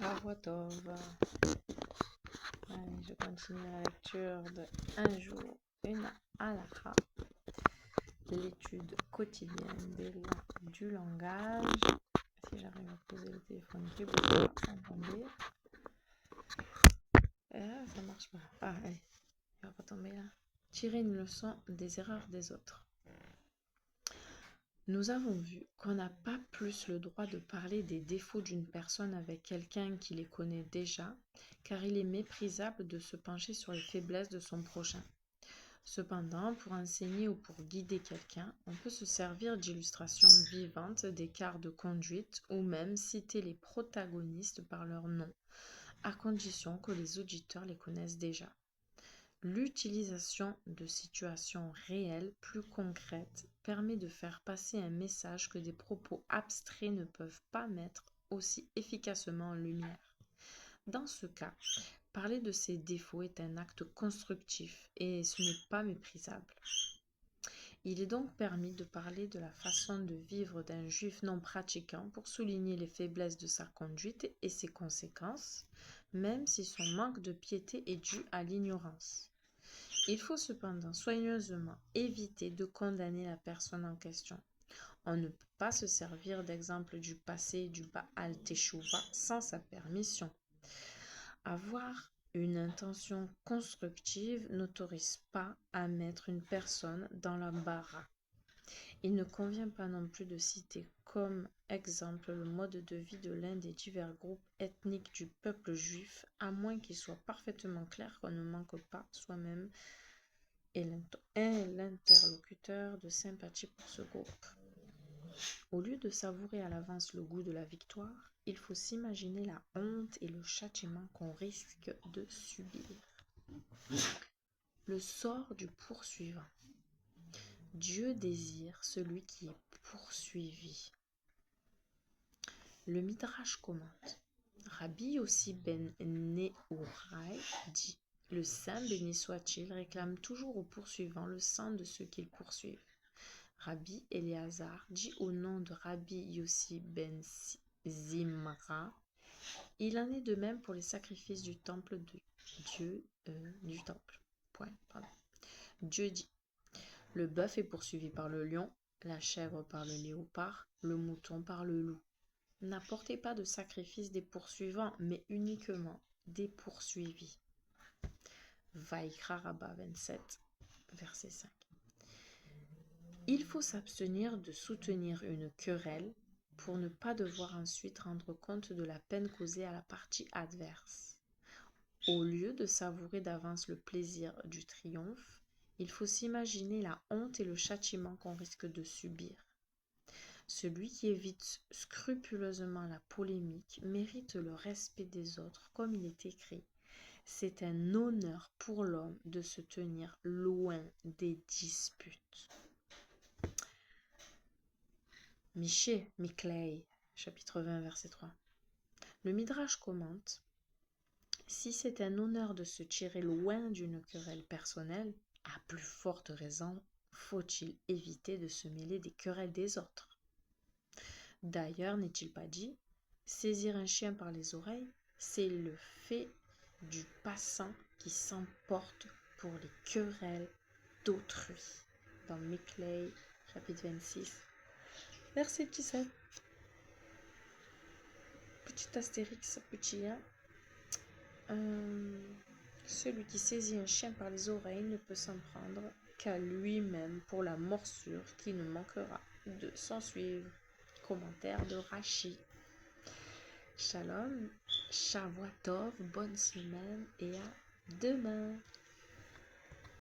Shavuotov. Allez, je continue la lecture de Un jour, une halakha, l'étude quotidienne du langage. Si j'arrive à poser le téléphone, je ne pas entendre. Ça marche pas. Ah, allez, il va pas tomber là. Tirer une leçon des erreurs des autres. Nous avons vu qu'on n'a pas plus le droit de parler des défauts d'une personne avec quelqu'un qui les connaît déjà, car il est méprisable de se pencher sur les faiblesses de son prochain. Cependant, pour enseigner ou pour guider quelqu'un, on peut se servir d'illustrations vivantes d'écarts de conduite ou même citer les protagonistes par leur nom, à condition que les auditeurs les connaissent déjà. L'utilisation de situations réelles plus concrètes permet de faire passer un message que des propos abstraits ne peuvent pas mettre aussi efficacement en lumière. Dans ce cas, parler de ses défauts est un acte constructif et ce n'est pas méprisable. Il est donc permis de parler de la façon de vivre d'un juif non pratiquant pour souligner les faiblesses de sa conduite et ses conséquences, même si son manque de piété est dû à l'ignorance. Il faut cependant soigneusement éviter de condamner la personne en question. On ne peut pas se servir d'exemples du passé du Baal Teshuvah sans sa permission. Avoir une intention constructive n'autorise pas à mettre une personne dans l'embarras. Il ne convient pas non plus de citer comme exemple le mode de vie de l'un des divers groupes ethniques du peuple juif, à moins qu'il soit parfaitement clair qu'on ne manque pas soi-même et l'interlocuteur de sympathie pour ce groupe. Au lieu de savourer à l'avance le goût de la victoire, il faut s'imaginer la honte et le châtiment qu'on risque de subir. Le sort du poursuivant. Dieu désire celui qui est poursuivi. Le Midrash commente. Rabbi Yossi ben Nehorai dit: le saint, béni soit-il, réclame toujours aux poursuivants le sang de ceux qu'ils poursuivent. Rabbi Éléazar dit au nom de Rabbi Yossi ben Zimra: il en est de même pour les sacrifices du temple de Dieu. Dieu dit: le bœuf est poursuivi par le lion, la chèvre par le léopard, le mouton par le loup. N'apportez pas de sacrifice des poursuivants, mais uniquement des poursuivis. Vaikra Rabba 27, verset 5. Il faut s'abstenir de soutenir une querelle pour ne pas devoir ensuite rendre compte de la peine causée à la partie adverse. Au lieu de savourer d'avance le plaisir du triomphe, il faut s'imaginer la honte et le châtiment qu'on risque de subir. Celui qui évite scrupuleusement la polémique mérite le respect des autres, comme il est écrit. C'est un honneur pour l'homme de se tenir loin des disputes. Miklei, chapitre 20, verset 3. Le Midrash commente: si c'est un honneur de se tirer loin d'une querelle personnelle, à plus forte raison, faut-il éviter de se mêler des querelles des autres. D'ailleurs, n'est-il pas dit: saisir un chien par les oreilles, c'est le fait du passant qui s'emporte pour les querelles d'autrui. Dans Miklei, chapitre 26, verset 17. Petit astérix, petit 1. Celui qui saisit un chien par les oreilles ne peut s'en prendre qu'à lui-même pour la morsure qui ne manquera de s'ensuivre. Commentaire de Rashi. Shalom, Shavuotov, bonne semaine et à demain.